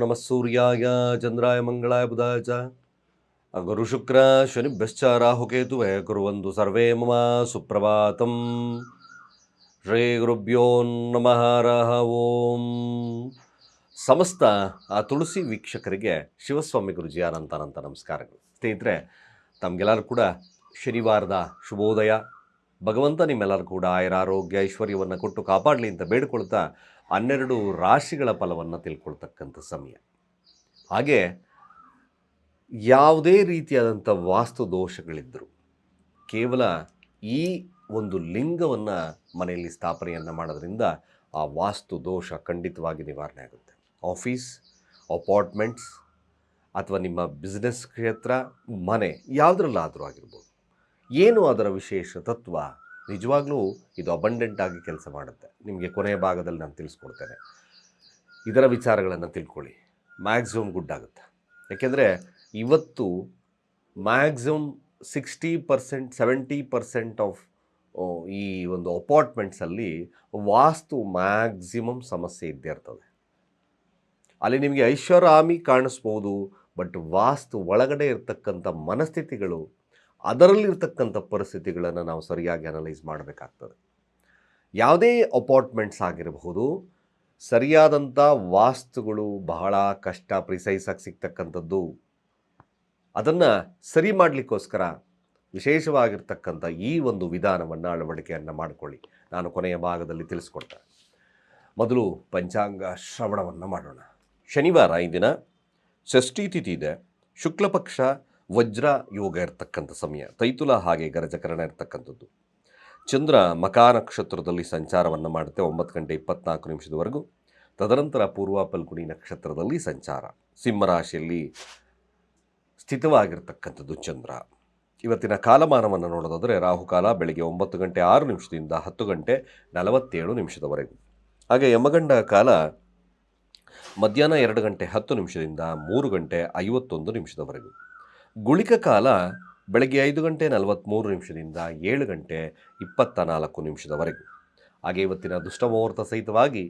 ನಮಃ ಸೂರ್ಯಾಯ ಚಂದ್ರಾಯ ಮಂಗಳಾಯ ಬುಧಾಯ ಚ ಗುರು ಶುಕ್ರ ಶನಿಭ್ಯಶ್ಚ ರಾಹುಕೇತುವೇ ಕುರ್ವಂತು ಸರ್ವೇ ಮಮ ಸುಪ್ರಭಾತಂ. ಶ್ರೀ ಗುರುಭ್ಯೋ ನಮಃ ಹರಃ ಓಂ. ಸಮಸ್ತ ತುಳಸಿ ವೀಕ್ಷಕರಿಗೆ ಶಿವಸ್ವಾಮಿ ಗುರುಜಿಯ ಅನಂತ ನಮಸ್ಕಾರಗಳು. ಸ್ನೇಹಿತರೆ, ತಮಗೆಲ್ಲರೂ ಕೂಡ ಶನಿವಾರದ ಶುಭೋದಯ. ಭಗವಂತ ನಿಮ್ಮೆಲ್ಲರೂ ಕೂಡ ಆರೋಗ್ಯ ಐಶ್ವರ್ಯವನ್ನು ಕೊಟ್ಟು ಕಾಪಾಡಲಿ ಅಂತ ಬೇಡಿಕೊಳ್ತಾ 12 ರಾಶಿಗಳ ಫಲವನ್ನು ತಿಳ್ಕೊಳ್ತಕ್ಕಂಥ ಸಮಯ. ಹಾಗೆ ಯಾವುದೇ ರೀತಿಯಾದಂಥ ವಾಸ್ತು ದೋಷಗಳಿದ್ದರು ಕೇವಲ ಈ ಒಂದು ಲಿಂಗವನ್ನು ಮನೆಯಲ್ಲಿ ಸ್ಥಾಪನೆಯನ್ನು ಮಾಡೋದ್ರಿಂದ ಆ ವಾಸ್ತು ದೋಷ ಖಂಡಿತವಾಗಿ ನಿವಾರಣೆ ಆಗುತ್ತೆ. ಆಫೀಸ್, ಅಪಾರ್ಟ್ಮೆಂಟ್ಸ್ ಅಥವಾ ನಿಮ್ಮ ಬಿಸ್ನೆಸ್ ಕ್ಷೇತ್ರ, ಮನೆ ಯಾವುದ್ರಲ್ಲಾದರೂ ಆಗಿರ್ಬೋದು. ಏನು ಅದರ ವಿಶೇಷ ತತ್ವ? ನಿಜವಾಗ್ಲೂ ಇದು ಅಬಂಡೆಂಟ್ ಆಗಿ ಕೆಲಸ ಮಾಡುತ್ತೆ. ನಿಮಗೆ ಕೊನೆಯ ಭಾಗದಲ್ಲಿ ನಾನು ತಿಳಿಸ್ಕೊಡ್ತೇನೆ. ಇದರ ವಿಚಾರಗಳನ್ನು ತಿಳ್ಕೊಳ್ಳಿ, ಮ್ಯಾಕ್ಸಿಮಮ್ ಗುಡ್ ಆಗುತ್ತೆ. ಯಾಕೆಂದರೆ ಇವತ್ತು ಮ್ಯಾಕ್ಸಿಮಮ್ 60% 70% ಆಫ್ ಈ ಒಂದು ಅಪಾರ್ಟ್ಮೆಂಟ್ಸಲ್ಲಿ ವಾಸ್ತು ಮ್ಯಾಕ್ಸಿಮಮ್ ಸಮಸ್ಯೆ ಇದ್ದೇ ಇರ್ತದೆ. ಅಲ್ಲಿ ನಿಮಗೆ ಐಷಾರಾಮಿ ಕಾಣಿಸ್ಬೋದು, ಬಟ್ ವಾಸ್ತು ಒಳಗಡೆ ಇರ್ತಕ್ಕಂಥ ಮನಸ್ಥಿತಿಗಳು, ಅದರಲ್ಲಿರ್ತಕ್ಕಂಥ ಪರಿಸ್ಥಿತಿಗಳನ್ನು ನಾವು ಸರಿಯಾಗಿ ಅನಲೈಸ್ ಮಾಡಬೇಕಾಗ್ತದೆ. ಯಾವುದೇ ಅಪಾರ್ಟ್ಮೆಂಟ್ಸ್ ಆಗಿರಬಹುದು, ಸರಿಯಾದಂಥ ವಾಸ್ತುಗಳು ಬಹಳ ಕಷ್ಟ, ಪ್ರಿಸೈಸಾಗಿ ಸಿಗ್ತಕ್ಕಂಥದ್ದು. ಅದನ್ನು ಸರಿ ಮಾಡಲಿಕ್ಕೋಸ್ಕರ ವಿಶೇಷವಾಗಿರ್ತಕ್ಕಂಥ ಈ ಒಂದು ವಿಧಾನವನ್ನು ಅಳವಡಿಕೆಯನ್ನು ಮಾಡಿಕೊಳ್ಳಿ. ನಾನು ಕೊನೆಯ ಭಾಗದಲ್ಲಿ ತಿಳಿಸ್ಕೊಡ್ತೇನೆ. ಮೊದಲು ಪಂಚಾಂಗ ಶ್ರವಣವನ್ನು ಮಾಡೋಣ. ಶನಿವಾರ ಈ ದಿನ ಷಷ್ಠಿ ತಿಥಿ ಇದೆ. ಶುಕ್ಲ ಪಕ್ಷ ವಜ್ರ ಯೋಗ ಇರತಕ್ಕಂಥ ಸಮಯ. ತೈತುಲ ಹಾಗೆ ಗರಜಕರಣ ಇರತಕ್ಕಂಥದ್ದು. ಚಂದ್ರ ಮಕಾ ನಕ್ಷತ್ರದಲ್ಲಿ ಸಂಚಾರವನ್ನು ಮಾಡುತ್ತೆ 9 ಗಂಟೆ 24 ನಿಮಿಷದವರೆಗೂ. ತದನಂತರ ಪೂರ್ವ ಫಲ್ಗುಣಿ ನಕ್ಷತ್ರದಲ್ಲಿ ಸಂಚಾರ. ಸಿಂಹರಾಶಿಯಲ್ಲಿ ಸ್ಥಿತವಾಗಿರ್ತಕ್ಕಂಥದ್ದು ಚಂದ್ರ. ಇವತ್ತಿನ ಕಾಲಮಾನವನ್ನು ನೋಡೋದಾದರೆ ರಾಹುಕಾಲ ಬೆಳಗ್ಗೆ 9 ಗಂಟೆ 6 ನಿಮಿಷದಿಂದ 10 ಗಂಟೆ 47 ನಿಮಿಷದವರೆಗೂ. ಹಾಗೆ ಯಮಗಂಡ ಕಾಲ ಮಧ್ಯಾಹ್ನ 2 ಗಂಟೆ 10 ನಿಮಿಷದಿಂದ 3 ಗಂಟೆ 51 ನಿಮಿಷದವರೆಗೂ. ಗುಳಿಕ ಕಾಲ ಬೆಳಗ್ಗೆ 5 ಗಂಟೆ 43 ನಿಮಿಷದಿಂದ 7 ಗಂಟೆ 24 ನಿಮಿಷದವರೆಗೂ. ಹಾಗೆ ಇವತ್ತಿನ ದುಷ್ಟಮುಹೂರ್ತ ಸಹಿತವಾಗಿ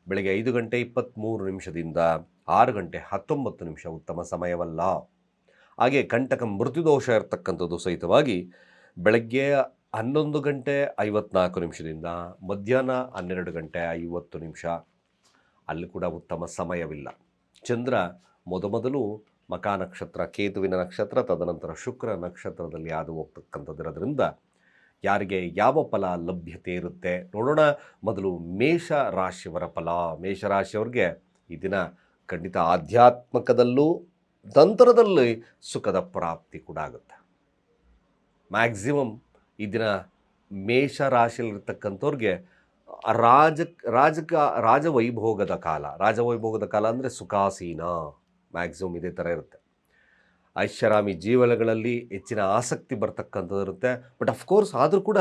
ಬೆಳಗ್ಗೆ 5 ಗಂಟೆ 23 ನಿಮಿಷದಿಂದ 6 ಗಂಟೆ 19 ನಿಮಿಷ ಉತ್ತಮ ಸಮಯವಲ್ಲ. ಹಾಗೆ ಕಂಟಕ ಮೃತ್ಯುದೋಷ ಇರತಕ್ಕಂಥದ್ದು ಸಹಿತವಾಗಿ ಬೆಳಗ್ಗೆ 11 ಗಂಟೆ 54 ನಿಮಿಷದಿಂದ ಮಧ್ಯಾಹ್ನ 12 ಗಂಟೆ 50 ನಿಮಿಷ, ಅಲ್ಲಿ ಕೂಡ ಉತ್ತಮ ಸಮಯವಿಲ್ಲ. ಚಂದ್ರ ಮೊದಲು ಮಕಾ ನಕ್ಷತ್ರ, ಕೇತುವಿನ ನಕ್ಷತ್ರ, ತದನಂತರ ಶುಕ್ರ ನಕ್ಷತ್ರದಲ್ಲಿ ಹಾದು ಹೋಗ್ತಕ್ಕಂಥದ್ದಿರೋದ್ರಿಂದ ಯಾರಿಗೆ ಯಾವ ಫಲ ಲಭ್ಯತೆ ಇರುತ್ತೆ ನೋಡೋಣ. ಮೊದಲು ಮೇಷ ರಾಶಿಯವರ ಫಲ. ಮೇಷರಾಶಿಯವ್ರಿಗೆ ಈ ದಿನ ಖಂಡಿತ ಆಧ್ಯಾತ್ಮಿಕದಲ್ಲೂ ತಂತ್ರದಲ್ಲಿ ಸುಖದ ಪ್ರಾಪ್ತಿ ಕೂಡ ಆಗುತ್ತೆ. ಮ್ಯಾಕ್ಸಿಮಮ್ ಈ ದಿನ ಮೇಷ ರಾಶಿಯಲ್ಲಿರ್ತಕ್ಕಂಥವ್ರಿಗೆ ರಾಜವೈಭೋಗದ ಕಾಲ ಅಂದರೆ ಸುಖಾಸೀನ. ಮ್ಯಾಕ್ಸಿಮಮ್ ಇದೇ ಥರ ಇರುತ್ತೆ. ಐಷಾರಾಮಿ ಜೀವನಗಳಲ್ಲಿ ಹೆಚ್ಚಿನ ಆಸಕ್ತಿ ಬರ್ತಕ್ಕಂಥದ್ದು ಇರುತ್ತೆ. ಬಟ್ ಅಫ್ಕೋರ್ಸ್ ಆದರೂ ಕೂಡ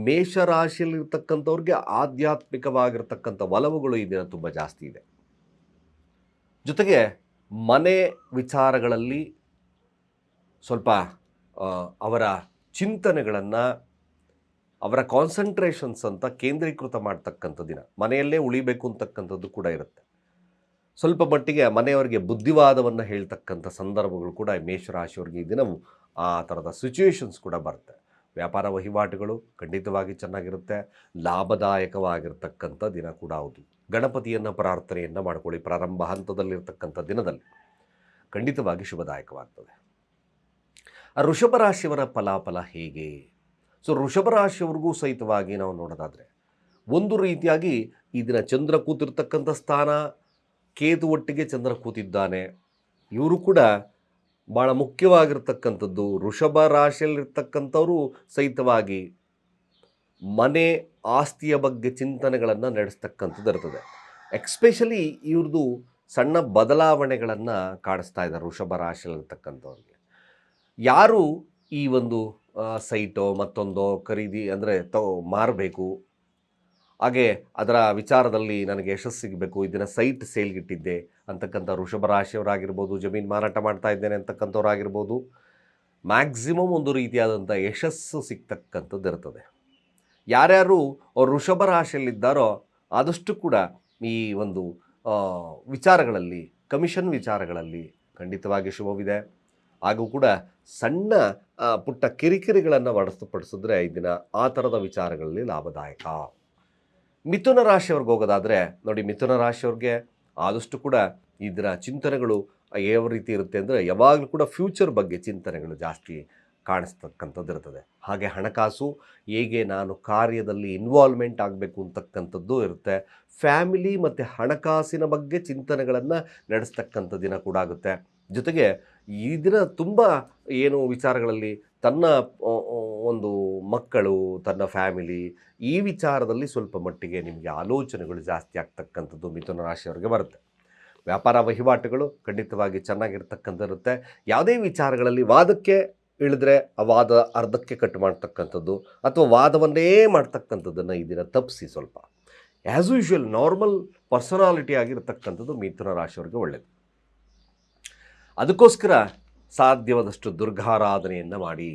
ಮೇಷರಾಶಿಯಲ್ಲಿರ್ತಕ್ಕಂಥವ್ರಿಗೆ ಆಧ್ಯಾತ್ಮಿಕವಾಗಿರ್ತಕ್ಕಂಥ ಒಲವುಗಳು ಈ ದಿನ ತುಂಬ ಜಾಸ್ತಿ ಇದೆ. ಜೊತೆಗೆ ಮನೆ ವಿಚಾರಗಳಲ್ಲಿ ಸ್ವಲ್ಪ ಅವರ ಚಿಂತನೆಗಳನ್ನು, ಅವರ ಕಾನ್ಸಂಟ್ರೇಷನ್ಸ್ ಅಂತ ಕೇಂದ್ರೀಕೃತ ಮಾಡ್ತಕ್ಕಂಥ ದಿನ. ಮನೆಯಲ್ಲೇ ಉಳಿಬೇಕು ಅಂತಕ್ಕಂಥದ್ದು ಕೂಡ ಇರುತ್ತೆ. ಸ್ವಲ್ಪ ಮಟ್ಟಿಗೆ ಮನೆಯವರಿಗೆ ಬುದ್ಧಿವಾದವನ್ನು ಹೇಳ್ತಕ್ಕಂಥ ಸಂದರ್ಭಗಳು ಕೂಡ ಮೇಷರಾಶಿಯವರಿಗೆ ಈ ದಿನವೂ ಆ ಥರದ ಸಿಚುವೇಶನ್ಸ್ ಕೂಡ ಬರುತ್ತೆ. ವ್ಯಾಪಾರ ವಹಿವಾಟುಗಳು ಖಂಡಿತವಾಗಿ ಚೆನ್ನಾಗಿರುತ್ತೆ. ಲಾಭದಾಯಕವಾಗಿರ್ತಕ್ಕಂಥ ದಿನ ಕೂಡ ಹೌದು. ಗಣಪತಿಯನ್ನು ಪ್ರಾರ್ಥನೆಯನ್ನು ಮಾಡಿಕೊಳ್ಳಿ. ಪ್ರಾರಂಭ ಹಂತದಲ್ಲಿರ್ತಕ್ಕಂಥ ದಿನದಲ್ಲಿ ಖಂಡಿತವಾಗಿ ಶುಭದಾಯಕವಾಗ್ತದೆ. ವೃಷಭ ರಾಶಿಯವರ ಫಲಾಫಲ ಹೇಗೆ? ಸೊ ವೃಷಭ ರಾಶಿಯವ್ರಿಗೂ ಸಹಿತವಾಗಿ ನಾವು ನೋಡೋದಾದರೆ ಒಂದು ರೀತಿಯಾಗಿ ಈ ದಿನ ಚಂದ್ರ ಕೂತಿರ್ತಕ್ಕಂಥ ಸ್ಥಾನ, ಕೇತು ಒಟ್ಟಿಗೆ ಚಂದ್ರ ಕೂತಿದ್ದಾನೆ. ಇವರು ಕೂಡ ಭಾಳ ಮುಖ್ಯವಾಗಿರ್ತಕ್ಕಂಥದ್ದು. ವೃಷಭ ರಾಶಿಯಲ್ಲಿರ್ತಕ್ಕಂಥವರು ಸಹಿತವಾಗಿ ಮನೆ ಆಸ್ತಿಯ ಬಗ್ಗೆ ಚಿಂತನೆಗಳನ್ನು ನಡೆಸ್ತಕ್ಕಂಥದ್ದು ಇರ್ತದೆ. ಎಕ್ಸ್ಪೆಷಲಿ ಇವ್ರದ್ದು ಸಣ್ಣ ಬದಲಾವಣೆಗಳನ್ನು ಕಾಣಿಸ್ತಾ ಇದ್ದಾರೆ ವೃಷಭ ರಾಶಿಯಲ್ಲಿರ್ತಕ್ಕಂಥವ್ರಿಗೆ. ಯಾರು ಈ ಒಂದು ಸೈಟೋ ಮತ್ತೊಂದೋ ಖರೀದಿ ಅಂದರೆ ಮಾರಬೇಕು, ಹಾಗೆ ಅದರ ವಿಚಾರದಲ್ಲಿ ನನಗೆ ಯಶಸ್ಸು ಸಿಗಬೇಕು, ಇದನ್ನ ಸೈಟ್ ಸೇಲ್ಗಿಟ್ಟಿದ್ದೆ ಅಂತಕ್ಕಂಥ ವೃಷಭ ರಾಶಿಯವರಾಗಿರ್ಬೋದು, ಜಮೀನು ಮಾರಾಟ ಮಾಡ್ತಾ ಇದ್ದೇನೆ ಅಂತಕ್ಕಂಥವ್ರಾಗಿರ್ಬೋದು, ಮ್ಯಾಕ್ಸಿಮಮ್ ಒಂದು ರೀತಿಯಾದಂಥ ಯಶಸ್ಸು ಸಿಗ್ತಕ್ಕಂಥದ್ದು ಇರ್ತದೆ. ಯಾರ್ಯಾರು ವೃಷಭ ರಾಶಿಯಲ್ಲಿದ್ದಾರೋ ಆದಷ್ಟು ಕೂಡ ಈ ಒಂದು ವಿಚಾರಗಳಲ್ಲಿ ಕಮಿಷನ್ ವಿಚಾರಗಳಲ್ಲಿ ಖಂಡಿತವಾಗಿ ಶುಭವಿದೆ. ಹಾಗೂ ಕೂಡ ಸಣ್ಣ ಪುಟ್ಟ ಕಿರಿಕಿರಿಗಳನ್ನು ಹೊರತುಪಡಿಸಿದ್ರೆ ಈ ದಿನ ಆ ಥರದ ವಿಚಾರಗಳಲ್ಲಿ ಲಾಭದಾಯಕ. ಮಿಥುನ ರಾಶಿಯವ್ರಿಗೆ ಹೋಗೋದಾದರೆ ನೋಡಿ, ಮಿಥುನ ರಾಶಿಯವ್ರಿಗೆ ಆದಷ್ಟು ಕೂಡ ಈ ದಿನ ಚಿಂತನೆಗಳು ಯಾವ ರೀತಿ ಇರುತ್ತೆ ಅಂದರೆ ಯಾವಾಗಲೂ ಕೂಡ ಫ್ಯೂಚರ್ ಬಗ್ಗೆ ಚಿಂತನೆಗಳು ಜಾಸ್ತಿ ಕಾಣಿಸ್ತಕ್ಕಂಥದ್ದು ಇರ್ತದೆ. ಹಾಗೆ ಹಣಕಾಸು ಹೇಗೆ ನಾನು ಕಾರ್ಯದಲ್ಲಿ ಇನ್ವಾಲ್ವ್ಮೆಂಟ್ ಆಗಬೇಕು ಅಂತಕ್ಕಂಥದ್ದು ಇರುತ್ತೆ. ಫ್ಯಾಮಿಲಿ ಮತ್ತು ಹಣಕಾಸಿನ ಬಗ್ಗೆ ಚಿಂತನೆಗಳನ್ನು ನಡೆಸ್ತಕ್ಕಂಥ ದಿನ ಕೂಡ ಆಗುತ್ತೆ. ಜೊತೆಗೆ ಈ ದಿನ ತುಂಬ ಏನು ವಿಚಾರಗಳಲ್ಲಿ ತನ್ನ ಒಂದು ಮಕ್ಕಳು, ತನ್ನ ಫ್ಯಾಮಿಲಿ, ಈ ವಿಚಾರದಲ್ಲಿ ಸ್ವಲ್ಪ ಮಟ್ಟಿಗೆ ನಿಮಗೆ ಆಲೋಚನೆಗಳು ಜಾಸ್ತಿ ಆಗ್ತಕ್ಕಂಥದ್ದು ಮಿಥುನ ರಾಶಿಯವರಿಗೆ ಬರುತ್ತೆ. ವ್ಯಾಪಾರ ವಹಿವಾಟುಗಳು ಖಂಡಿತವಾಗಿ ಚೆನ್ನಾಗಿರ್ತಕ್ಕಂಥದ್ದಿರುತ್ತೆ. ಯಾವುದೇ ವಿಚಾರಗಳಲ್ಲಿ ವಾದಕ್ಕೆ ಇಳಿದ್ರೆ ಆ ವಾದ ಅರ್ಧಕ್ಕೆ ಕಟ್ ಮಾಡ್ತಕ್ಕಂಥದ್ದು ಅಥವಾ ವಾದವನ್ನೇ ಮಾಡ್ತಕ್ಕಂಥದ್ದನ್ನು ಈ ದಿನ ತಪ್ಪಿಸಿ ಸ್ವಲ್ಪ ಆ್ಯಸ್ ಯೂಶ್ವಲ್ ನಾರ್ಮಲ್ ಪರ್ಸನಾಲಿಟಿ ಆಗಿರ್ತಕ್ಕಂಥದ್ದು ಮಿಥುನ ರಾಶಿಯವರಿಗೆ ಒಳ್ಳೆಯದು. ಅದಕ್ಕೋಸ್ಕರ ಸಾಧ್ಯವಾದಷ್ಟು ದುರ್ಗಾರಾಧನೆಯನ್ನು ಮಾಡಿ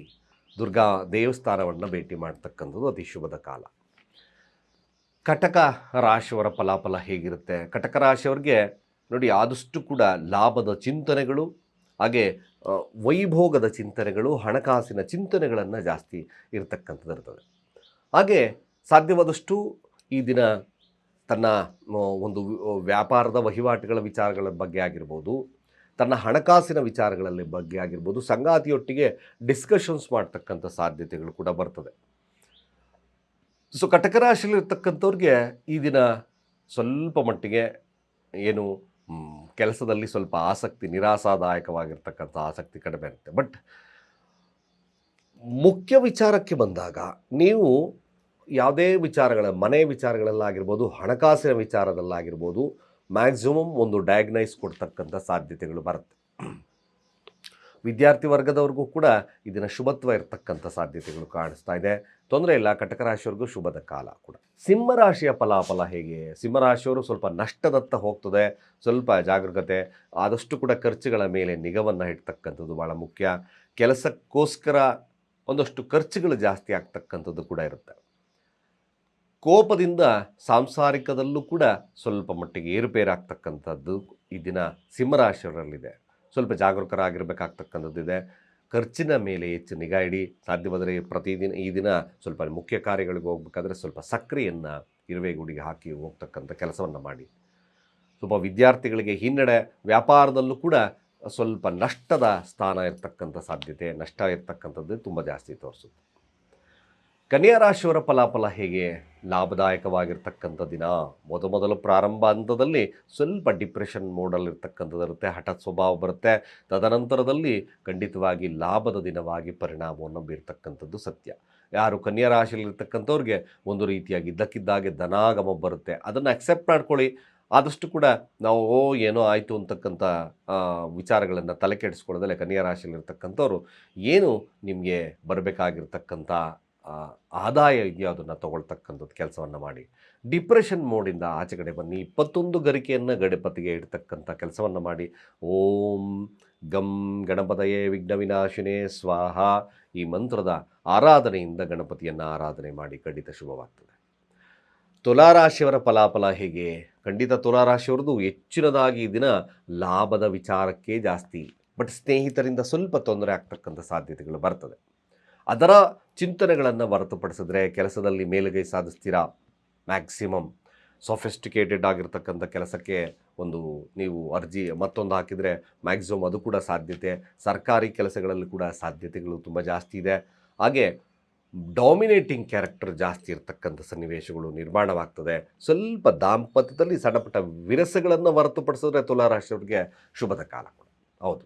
ದುರ್ಗಾ ದೇವಸ್ಥಾನವನ್ನು ಭೇಟಿ ಮಾಡ್ತಕ್ಕಂಥದ್ದು ಅತಿ ಶುಭದ ಕಾಲ. ಕಟಕ ರಾಶಿಯವರ ಫಲಾಫಲ ಹೇಗಿರುತ್ತೆ? ಕಟಕ ರಾಶಿಯವರಿಗೆ ನೋಡಿ, ಆದಷ್ಟು ಕೂಡ ಲಾಭದ ಚಿಂತನೆಗಳು, ಹಾಗೆ ವೈಭೋಗದ ಚಿಂತನೆಗಳು, ಹಣಕಾಸಿನ ಚಿಂತನೆಗಳನ್ನು ಜಾಸ್ತಿ ಇರತಕ್ಕಂಥದ್ದು ಇರ್ತದೆ. ಹಾಗೆ ಸಾಧ್ಯವಾದಷ್ಟು ಈ ದಿನ ತನ್ನ ಒಂದು ವ್ಯಾಪಾರದ ವಹಿವಾಟುಗಳ ವಿಚಾರಗಳ ಬಗ್ಗೆ ಆಗಿರ್ಬೋದು, ತನ್ನ ಹಣಕಾಸಿನ ವಿಚಾರಗಳಲ್ಲಿ ಬಗ್ಗೆ ಆಗಿರ್ಬೋದು, ಸಂಗಾತಿಯೊಟ್ಟಿಗೆ ಡಿಸ್ಕಷನ್ಸ್ ಮಾಡ್ತಕ್ಕಂಥ ಸಾಧ್ಯತೆಗಳು ಕೂಡ ಬರ್ತದೆ. ಸೊ ಕಟಕ ರಾಶಿಯಲ್ಲಿರ್ತಕ್ಕಂಥವ್ರಿಗೆ ಈ ದಿನ ಸ್ವಲ್ಪ ಮಟ್ಟಿಗೆ ಏನು ಕೆಲಸದಲ್ಲಿ ಸ್ವಲ್ಪ ಆಸಕ್ತಿ, ನಿರಾಸಾದಾಯಕವಾಗಿರ್ತಕ್ಕಂಥ ಆಸಕ್ತಿ ಕಡಿಮೆ ಇರುತ್ತೆ. ಬಟ್ ಮುಖ್ಯ ವಿಚಾರಕ್ಕೆ ಬಂದಾಗ ನೀವು ಯಾವುದೇ ವಿಚಾರಗಳ, ಮನೆ ವಿಚಾರಗಳಲ್ಲಾಗಿರ್ಬೋದು, ಹಣಕಾಸಿನ ವಿಚಾರದಲ್ಲಾಗಿರ್ಬೋದು, ಮ್ಯಾಕ್ಸಿಮಮ್ ಒಂದು ಡಯಾಗ್ನೈಸ್ ಕೊಡ್ತಕ್ಕಂಥ ಸಾಧ್ಯತೆಗಳು ಬರುತ್ತೆ. ವಿದ್ಯಾರ್ಥಿ ವರ್ಗದವ್ರಿಗೂ ಕೂಡ ಇದನ್ನು ಶುಭತ್ವ ಇರತಕ್ಕಂಥ ಸಾಧ್ಯತೆಗಳು ಕಾಣಿಸ್ತಾ ಇದೆ. ತೊಂದರೆ ಇಲ್ಲ, ಕಟಕ ರಾಶಿಯವ್ರಿಗೂ ಶುಭದ ಕಾಲ ಕೂಡ. ಸಿಂಹರಾಶಿಯ ಫಲಾಫಲ ಹೇಗೆ? ಸಿಂಹರಾಶಿಯವರು ಸ್ವಲ್ಪ ನಷ್ಟದತ್ತ ಹೋಗ್ತದೆ, ಸ್ವಲ್ಪ ಜಾಗರೂಕತೆ, ಆದಷ್ಟು ಕೂಡ ಖರ್ಚುಗಳ ಮೇಲೆ ನಿಗಾವನ್ನು ಇಡ್ತಕ್ಕಂಥದ್ದು ಭಾಳ ಮುಖ್ಯ. ಕೆಲಸಕ್ಕೋಸ್ಕರ ಒಂದಷ್ಟು ಖರ್ಚುಗಳು ಜಾಸ್ತಿ ಆಗ್ತಕ್ಕಂಥದ್ದು ಕೂಡ ಇರುತ್ತೆ. ಕೋಪದಿಂದ ಸಾಂಸಾರಿಕದಲ್ಲೂ ಕೂಡ ಸ್ವಲ್ಪ ಮಟ್ಟಿಗೆ ಏರುಪೇರಾಗ್ತಕ್ಕಂಥದ್ದು ಈ ದಿನ ಸಿಂಹರಾಶಿಯವರಲ್ಲಿದೆ. ಸ್ವಲ್ಪ ಜಾಗರೂಕರಾಗಿರಬೇಕಾಗ್ತಕ್ಕಂಥದ್ದಿದೆ. ಖರ್ಚಿನ ಮೇಲೆ ಹೆಚ್ಚು ನಿಗಾ ಇಡಿ. ಸಾಧ್ಯವಾದರೆ ಪ್ರತಿದಿನ ಈ ದಿನ ಸ್ವಲ್ಪ ಮುಖ್ಯ ಕಾರ್ಯಗಳಿಗೆ ಹೋಗ್ಬೇಕಾದ್ರೆ ಸ್ವಲ್ಪ ಸಕ್ಕರೆಯನ್ನು ಇರುವೆಗೂಡಿಗೆ ಹಾಕಿ ಹೋಗ್ತಕ್ಕಂಥ ಕೆಲಸವನ್ನು ಮಾಡಿ. ಸ್ವಲ್ಪ ವಿದ್ಯಾರ್ಥಿಗಳಿಗೆ ಹಿನ್ನಡೆ, ವ್ಯಾಪಾರದಲ್ಲೂ ಕೂಡ ಸ್ವಲ್ಪ ನಷ್ಟದ ಸ್ಥಾನ ಇರತಕ್ಕಂಥ ಸಾಧ್ಯತೆ, ನಷ್ಟ ಇರ್ತಕ್ಕಂಥದ್ದು ತುಂಬ ಜಾಸ್ತಿ ತೋರಿಸುತ್ತೆ. ಕನ್ಯಾ ರಾಶಿಯವರ ಫಲಾಫಲ ಹೇಗೆ? ಲಾಭದಾಯಕವಾಗಿರ್ತಕ್ಕಂಥ ದಿನ. ಮೊದಲು ಪ್ರಾರಂಭ ಹಂತದಲ್ಲಿ ಸ್ವಲ್ಪ ಡಿಪ್ರೆಷನ್ ಮೋಡಲ್ಲಿರ್ತಕ್ಕಂಥದ್ದು ಇರುತ್ತೆ, ಹಠಾತ್ ಸ್ವಭಾವ ಬರುತ್ತೆ. ತದನಂತರದಲ್ಲಿ ಖಂಡಿತವಾಗಿ ಲಾಭದ ದಿನವಾಗಿ ಪರಿಣಾಮವನ್ನು ಬೀರ್ತಕ್ಕಂಥದ್ದು ಸತ್ಯ. ಯಾರು ಕನ್ಯಾ ರಾಶಿಯಲ್ಲಿರ್ತಕ್ಕಂಥವ್ರಿಗೆ ಒಂದು ರೀತಿಯಾಗಿ ಇದ್ದಕ್ಕಿದ್ದಾಗೆ ಧನಾಗಮ ಬರುತ್ತೆ. ಅದನ್ನು ಅಕ್ಸೆಪ್ಟ್ ಮಾಡ್ಕೊಳ್ಳಿ. ಆದಷ್ಟು ಕೂಡ ನಾವು ಏನೋ ಆಯಿತು ಅಂತಕ್ಕಂಥ ವಿಚಾರಗಳನ್ನು ತಲೆ ಕೆಡಿಸ್ಕೊಳ್ಳೋದಲ್ಲೇ ಕನ್ಯಾ ರಾಶಿಯಲ್ಲಿರ್ತಕ್ಕಂಥವ್ರು ಏನು ನಿಮಗೆ ಬರಬೇಕಾಗಿರ್ತಕ್ಕಂಥ ಆದಾಯ ಇದೆಯೋ ಅದನ್ನು ತಗೊಳ್ತಕ್ಕಂಥದ್ದು ಕೆಲಸವನ್ನು ಮಾಡಿ. ಡಿಪ್ರೆಷನ್ ಮೋಡಿಂದ ಆಚೆಗಡೆ ಬನ್ನಿ. 21 ಗರಿಕೆಯನ್ನು ಗಣಪತಿಗೆ ಇಡ್ತಕ್ಕಂಥ ಕೆಲಸವನ್ನು ಮಾಡಿ. ಓಂ ಗಂ ಗಣಪತಯೇ ವಿಘ್ನ ವಿನಾಶಿನೇ ಸ್ವಾಹ ಈ ಮಂತ್ರದ ಆರಾಧನೆಯಿಂದ ಗಣಪತಿಯನ್ನು ಆರಾಧನೆ ಮಾಡಿ, ಖಂಡಿತ ಶುಭವಾಗ್ತದೆ. ತುಲಾರಾಶಿಯವರ ಫಲಾಫಲ ಹೇಗೆ? ಖಂಡಿತ ತುಲಾರಾಶಿಯವ್ರದ್ದು ಹೆಚ್ಚಿನದಾಗಿ ಈ ದಿನ ಲಾಭದ ವಿಚಾರಕ್ಕೆ ಜಾಸ್ತಿ, ಬಟ್ ಸ್ನೇಹಿತರಿಂದ ಸ್ವಲ್ಪ ತೊಂದರೆ ಆಗ್ತಕ್ಕಂಥ ಸಾಧ್ಯತೆಗಳು ಬರ್ತದೆ. ಅದರ ಚಿಂತನೆಗಳನ್ನು ಹೊರತುಪಡಿಸಿದ್ರೆ ಕೆಲಸದಲ್ಲಿ ಮೇಲುಗೈ ಸಾಧಿಸ್ತೀರಾ. ಮ್ಯಾಕ್ಸಿಮಮ್ ಸೊಫಿಸ್ಟಿಕೇಟೆಡ್ ಆಗಿರ್ತಕ್ಕಂಥ ಕೆಲಸಕ್ಕೆ ಒಂದು ನೀವು ಅರ್ಜಿ ಮತ್ತೊಂದು ಹಾಕಿದರೆ ಮ್ಯಾಕ್ಸಿಮಮ್ ಅದು ಕೂಡ ಸಾಧ್ಯತೆ. ಸರ್ಕಾರಿ ಕೆಲಸಗಳಲ್ಲಿ ಕೂಡ ಸಾಧ್ಯತೆಗಳು ತುಂಬ ಜಾಸ್ತಿ ಇದೆ. ಹಾಗೆ ಡಾಮಿನೇಟಿಂಗ್ ಕ್ಯಾರೆಕ್ಟರ್ ಜಾಸ್ತಿ ಇರ್ತಕ್ಕಂಥ ಸನ್ನಿವೇಶಗಳು ನಿರ್ಮಾಣವಾಗ್ತದೆ. ಸ್ವಲ್ಪ ದಾಂಪತ್ಯದಲ್ಲಿ ಸಣ್ಣಪುಟ್ಟ ವಿರಸಗಳನ್ನು ಹೊರತುಪಡಿಸಿದ್ರೆ ತುಲಾರಾಶಿಯವರಿಗೆ ಶುಭದ ಕಾಲ ಕೂಡ ಹೌದು.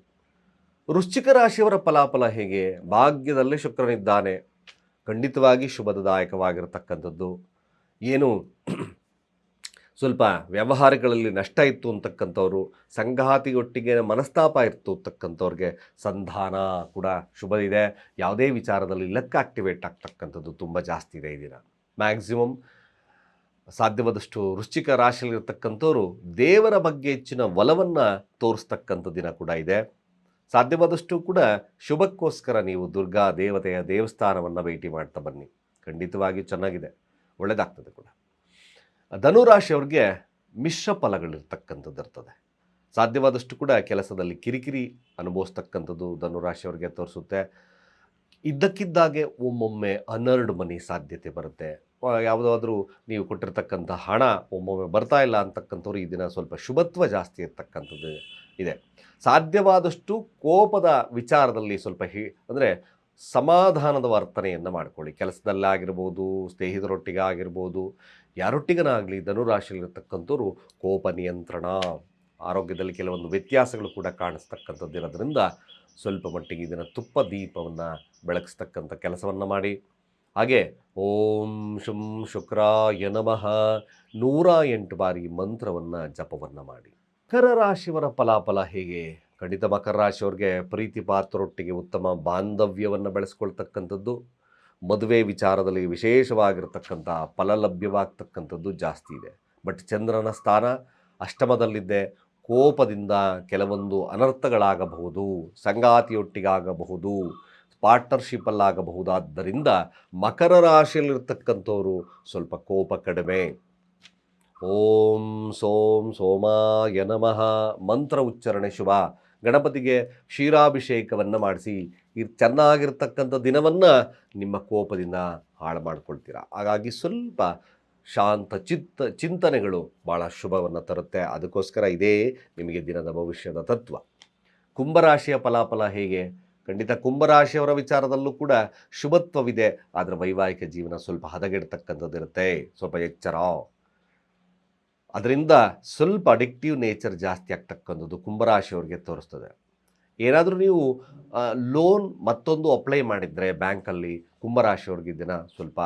ವೃಶ್ಚಿಕ ರಾಶಿಯವರ ಫಲಾಫಲ ಹೇಗೆ? ಭಾಗ್ಯದಲ್ಲಿ ಶುಕ್ರನಿದ್ದಾನೆ, ಖಂಡಿತವಾಗಿ ಶುಭದಾಯಕವಾಗಿರತಕ್ಕಂಥದ್ದು. ಏನು ಸ್ವಲ್ಪ ವ್ಯವಹಾರಗಳಲ್ಲಿ ನಷ್ಟ ಇತ್ತು ಅಂತಕ್ಕಂಥವ್ರು, ಸಂಗಾತಿಯೊಟ್ಟಿಗೆ ಮನಸ್ತಾಪ ಇತ್ತು ಅಂತಕ್ಕಂಥವ್ರಿಗೆ ಸಂಧಾನ ಕೂಡ ಶುಭ ಇದೆ. ಯಾವುದೇ ವಿಚಾರದಲ್ಲಿ ಲಕ್ ಆಕ್ಟಿವೇಟ್ ಆಗ್ತಕ್ಕಂಥದ್ದು ತುಂಬ ಜಾಸ್ತಿ ಇದೆ ಈ ದಿನ. ಮ್ಯಾಕ್ಸಿಮಮ್ ಸಾಧ್ಯವಾದಷ್ಟು ವೃಶ್ಚಿಕ ರಾಶಿಯಲ್ಲಿರ್ತಕ್ಕಂಥವ್ರು ದೇವರ ಬಗ್ಗೆ ಹೆಚ್ಚಿನ ಒಲವನ್ನು ತೋರಿಸ್ತಕ್ಕಂಥ ದಿನ ಕೂಡ ಇದೆ. ಸಾಧ್ಯವಾದಷ್ಟು ಕೂಡ ಶುಭಕ್ಕೋಸ್ಕರ ನೀವು ದುರ್ಗಾ ದೇವತೆಯ ದೇವಸ್ಥಾನವನ್ನು ಭೇಟಿ ಮಾಡ್ತಾ ಬನ್ನಿ, ಖಂಡಿತವಾಗಿ ಚೆನ್ನಾಗಿದೆ, ಒಳ್ಳೆಯದಾಗ್ತದೆ ಕೂಡ. ಧನುರಾಶಿಯವ್ರಿಗೆ ಮಿಶ್ರ ಫಲಗಳಿರ್ತಕ್ಕಂಥದ್ದು ಇರ್ತದೆ. ಸಾಧ್ಯವಾದಷ್ಟು ಕೂಡ ಕೆಲಸದಲ್ಲಿ ಕಿರಿಕಿರಿ ಅನುಭವಿಸ್ತಕ್ಕಂಥದ್ದು ಧನುರಾಶಿಯವರಿಗೆ ತೋರಿಸುತ್ತೆ. ಇದ್ದಕ್ಕಿದ್ದಾಗೆ ಒಮ್ಮೊಮ್ಮೆ ಅನರ್ಡ್ ಮನಿ ಸಾಧ್ಯತೆ ಬರುತ್ತೆ. ಯಾವುದಾದ್ರೂ ನೀವು ಕೊಟ್ಟಿರ್ತಕ್ಕಂಥ ಹಣ ಒಮ್ಮೊಮ್ಮೆ ಬರ್ತಾ ಇಲ್ಲ ಅಂತಕ್ಕಂಥವ್ರು ಈ ದಿನ ಸ್ವಲ್ಪ ಶುಭತ್ವ ಜಾಸ್ತಿ ಇರ್ತಕ್ಕಂಥದ್ದು ಇದೆ. ಸಾಧ್ಯವಾದಷ್ಟು ಕೋಪದ ವಿಚಾರದಲ್ಲಿ ಸ್ವಲ್ಪ ಅಂದರೆ ಸಮಾಧಾನದ ವರ್ತನೆಯನ್ನು ಮಾಡಿಕೊಳ್ಳಿ. ಕೆಲಸದಲ್ಲಾಗಿರ್ಬೋದು, ಸ್ನೇಹಿತರೊಟ್ಟಿಗೆ ಆಗಿರ್ಬೋದು, ಯಾರೊಟ್ಟಿಗನಾಗಲಿ ಧನುರಾಶಿಯಲ್ಲಿರ್ತಕ್ಕಂಥವ್ರು ಕೋಪ ನಿಯಂತ್ರಣ, ಆರೋಗ್ಯದಲ್ಲಿ ಕೆಲವೊಂದು ವ್ಯತ್ಯಾಸಗಳು ಕೂಡ ಕಾಣಿಸ್ತಕ್ಕಂಥದ್ದು ಇರೋದ್ರಿಂದ ಸ್ವಲ್ಪ ಮಟ್ಟಿಗೆ ಇದನ್ನು ತುಪ್ಪ ದೀಪವನ್ನು ಬೆಳಗಿಸ್ತಕ್ಕಂಥ ಕೆಲಸವನ್ನು ಮಾಡಿ. ಹಾಗೆ ಓಂ ಶುಂ ಶುಕ್ರಾಯ ನಮಃ 108 ಬಾರಿ ಮಂತ್ರವನ್ನು ಜಪವನ್ನು ಮಾಡಿ. ಮಕರ ರಾಶಿಯವರ ಫಲಾಫಲ ಹೇಗೆ? ಖಂಡಿತ ಮಕರ ರಾಶಿಯವ್ರಿಗೆ ಪ್ರೀತಿ ಪಾತ್ರರೊಟ್ಟಿಗೆ ಉತ್ತಮ ಬಾಂಧವ್ಯವನ್ನು ಬೆಳೆಸ್ಕೊಳ್ತಕ್ಕಂಥದ್ದು, ಮದುವೆ ವಿಚಾರದಲ್ಲಿ ವಿಶೇಷವಾಗಿರ್ತಕ್ಕಂಥ ಫಲ ಲಭ್ಯವಾಗ್ತಕ್ಕಂಥದ್ದು ಜಾಸ್ತಿ ಇದೆ. ಬಟ್ ಚಂದ್ರನ ಸ್ಥಾನ ಅಷ್ಟಮದಲ್ಲಿದ್ದೆ, ಕೋಪದಿಂದ ಕೆಲವೊಂದು ಅನರ್ಥಗಳಾಗಬಹುದು, ಸಂಗಾತಿಯೊಟ್ಟಿಗಾಗಬಹುದು, ಪಾರ್ಟ್ನರ್ಶಿಪ್ಪಲ್ಲಾಗಬಹುದಾದ್ದರಿಂದ ಮಕರ ರಾಶಿಯಲ್ಲಿರ್ತಕ್ಕಂಥವರು ಸ್ವಲ್ಪ ಕೋಪ ಕಡಿಮೆ. ಓಂ ಸೋಂ ಸೋಮಾಯ ನಮಃ ಮಂತ್ರ ಉಚ್ಚಾರಣೆ ಶುಭ. ಗಣಪತಿಗೆ ಕ್ಷೀರಾಭಿಷೇಕವನ್ನು ಮಾಡಿಸಿ ಚೆನ್ನಾಗಿರ್ತಕ್ಕಂಥ ದಿನವನ್ನು ನಿಮ್ಮ ಕೋಪದಿಂದ ಹಾಳು ಮಾಡ್ಕೊಳ್ತೀರಾ. ಹಾಗಾಗಿ ಸ್ವಲ್ಪ ಶಾಂತ ಚಿಂತನೆಗಳು ಭಾಳ ಶುಭವನ್ನು ತರುತ್ತೆ. ಅದಕ್ಕೋಸ್ಕರ ಇದೇ ನಿಮಗೆ ದಿನದ ಭವಿಷ್ಯದ ತತ್ವ. ಕುಂಭರಾಶಿಯ ಫಲಾಫಲ ಹೇಗೆ? ಖಂಡಿತ ಕುಂಭರಾಶಿಯವರ ವಿಚಾರದಲ್ಲೂ ಕೂಡ ಶುಭತ್ವವಿದೆ, ಆದರೆ ವೈವಾಹಿಕ ಜೀವನ ಸ್ವಲ್ಪ ಹದಗೆಡ್ತಕ್ಕಂಥದ್ದು ಇರುತ್ತೆ. ಸ್ವಲ್ಪ ಎಚ್ಚರ. ಅದರಿಂದ ಸ್ವಲ್ಪ ಅಡಿಕ್ಟಿವ್ ನೇಚರ್ ಜಾಸ್ತಿ ಆಗ್ತಕ್ಕಂಥದ್ದು ಕುಂಭರಾಶಿಯವ್ರಿಗೆ ತೋರಿಸ್ತದೆ. ಏನಾದರೂ ನೀವು ಲೋನ್ ಮತ್ತೊಂದು ಅಪ್ಲೈ ಮಾಡಿದರೆ ಬ್ಯಾಂಕಲ್ಲಿ, ಕುಂಭರಾಶಿಯವ್ರಿಗೆ ದಿನ ಸ್ವಲ್ಪ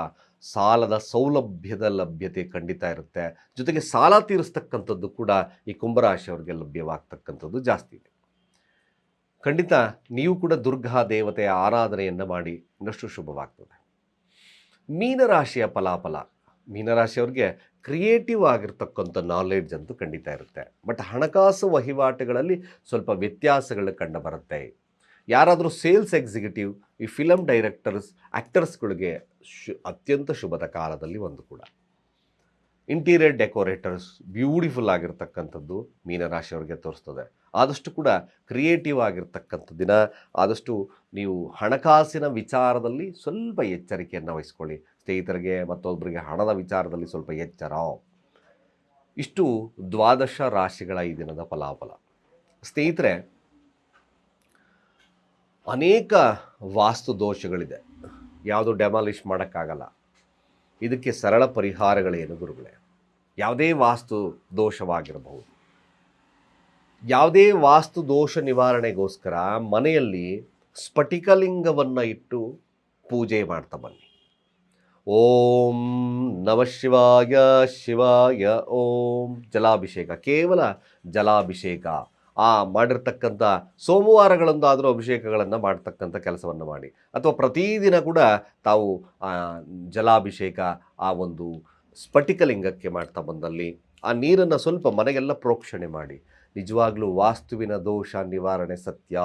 ಸಾಲದ ಸೌಲಭ್ಯದ ಲಭ್ಯತೆ ಖಂಡಿತ ಇರುತ್ತೆ. ಜೊತೆಗೆ ಸಾಲ ತೀರಿಸ್ತಕ್ಕಂಥದ್ದು ಕೂಡ ಈ ಕುಂಭರಾಶಿಯವ್ರಿಗೆ ಲಭ್ಯವಾಗ್ತಕ್ಕಂಥದ್ದು ಜಾಸ್ತಿ ಇದೆ. ಖಂಡಿತ ನೀವು ಕೂಡ ದುರ್ಗಾ ದೇವತೆಯ ಆರಾಧನೆಯನ್ನು ಮಾಡಿ, ಇನ್ನಷ್ಟು ಶುಭವಾಗ್ತದೆ. ಮೀನರಾಶಿಯ ಫಲಾಫಲ. ಮೀನರಾಶಿಯವ್ರಿಗೆ ಕ್ರಿಯೇಟಿವ್ ಆಗಿರ್ತಕ್ಕಂಥ ನಾಲೆಡ್ಜ್ ಅಂತೂ ಖಂಡಿತ ಇರುತ್ತೆ. ಬಟ್ ಹಣಕಾಸು ವಹಿವಾಟುಗಳಲ್ಲಿ ಸ್ವಲ್ಪ ವ್ಯತ್ಯಾಸಗಳು ಕಂಡು ಬರುತ್ತೆ. ಯಾರಾದರೂ ಸೇಲ್ಸ್ ಎಕ್ಸಿಕ್ಯೂಟಿವ್, ಈ ಫಿಲಮ್ ಡೈರೆಕ್ಟರ್ಸ್, ಆ್ಯಕ್ಟರ್ಸ್ಗಳಿಗೆ ಅತ್ಯಂತ ಶುಭದ ಕಾಲದಲ್ಲಿ ಒಂದು ಕೂಡ. ಇಂಟೀರಿಯರ್ ಡೆಕೋರೇಟರ್ಸ್ ಬ್ಯೂಟಿಫುಲ್ ಆಗಿರ್ತಕ್ಕಂಥದ್ದು ಮೀನರಾಶಿಯವ್ರಿಗೆ ತೋರಿಸ್ತದೆ. ಆದಷ್ಟು ಕೂಡ ಕ್ರಿಯೇಟಿವ್ ಆಗಿರ್ತಕ್ಕಂಥ ದಿನ. ಆದಷ್ಟು ನೀವು ಹಣಕಾಸಿನ ವಿಚಾರದಲ್ಲಿ ಸ್ವಲ್ಪ ಎಚ್ಚರಿಕೆಯನ್ನು ವಹಿಸ್ಕೊಳ್ಳಿ. ಸ್ನೇಹಿತರಿಗೆ ಮತ್ತೊಬ್ಬರಿಗೆ ಹಣದ ವಿಚಾರದಲ್ಲಿ ಸ್ವಲ್ಪ ಎಚ್ಚರ. ಇಷ್ಟು 12 ರಾಶಿಗಳ ಈ ದಿನದ ಫಲಾಫಲ. ಸ್ನೇಹಿತರೆ, ಅನೇಕ ವಾಸ್ತು ದೋಷಗಳಿದೆ, ಯಾವುದು ಡೆಮಾಲಿಷ್ ಮಾಡೋಕ್ಕಾಗಲ್ಲ. ಇದಕ್ಕೆ ಸರಳ ಪರಿಹಾರಗಳೇನು ಗುರುಗಳೇ? ಯಾವುದೇ ವಾಸ್ತು ದೋಷವಾಗಿರಬಹುದು, ಯಾವುದೇ ವಾಸ್ತು ದೋಷ ನಿವಾರಣೆಗೋಸ್ಕರ ಮನೆಯಲ್ಲಿ ಸ್ಫಟಿಕಲಿಂಗವನ್ನು ಇಟ್ಟು ಪೂಜೆ ಮಾಡ್ತಾ ಬನ್ನಿ. ಓಂ ನಮಃ ಶಿವಾಯ ಶಿವಾಯ ಓಂ. ಜಲಾಭಿಷೇಕ, ಕೇವಲ ಜಲಾಭಿಷೇಕ. ಮಾಡಿರ್ತಕ್ಕಂಥ ಸೋಮವಾರಗಳಂದಾದರೂ ಅಭಿಷೇಕಗಳನ್ನು ಮಾಡ್ತಕ್ಕಂಥ ಕೆಲಸವನ್ನು ಮಾಡಿ. ಅಥವಾ ಪ್ರತಿದಿನ ಕೂಡ ತಾವು ಜಲಾಭಿಷೇಕ ಆ ಒಂದು ಸ್ಫಟಿಕಲಿಂಗಕ್ಕೆ ಮಾಡ್ತಾ ಬಂದಲ್ಲಿ ಆ ನೀರನ್ನು ಸ್ವಲ್ಪ ಮನೆಗೆಲ್ಲ ಪ್ರೋಕ್ಷಣೆ ಮಾಡಿ. ನಿಜವಾಗ್ಲೂ ವಾಸ್ತುವಿನ ದೋಷ ನಿವಾರಣೆ ಸತ್ಯ.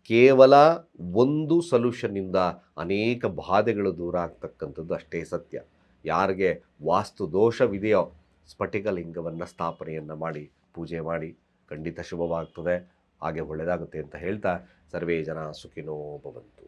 ಕೇವಲ ಒಂದು ಸೊಲ್ಯೂಷನ್ನಿಂದ ಅನೇಕ ಬಾಧೆಗಳು ದೂರ ಆಗ್ತಕ್ಕಂಥದ್ದು ಅಷ್ಟೇ ಸತ್ಯ. ಯಾರಿಗೆ ವಾಸ್ತು ದೋಷವಿದೆಯೋ ಸ್ಫಟಿಕಲಿಂಗವನ್ನು ಸ್ಥಾಪನೆಯನ್ನು ಮಾಡಿ ಪೂಜೆ ಮಾಡಿ, ಖಂಡಿತ ಶುಭವಾಗ್ತದೆ, ಹಾಗೆ ಒಳ್ಳೆಯದಾಗುತ್ತೆ ಅಂತ ಹೇಳ್ತಾ ಸರ್ವೇ ಜನ ಸುಖಿನೋ ಭವಂತು.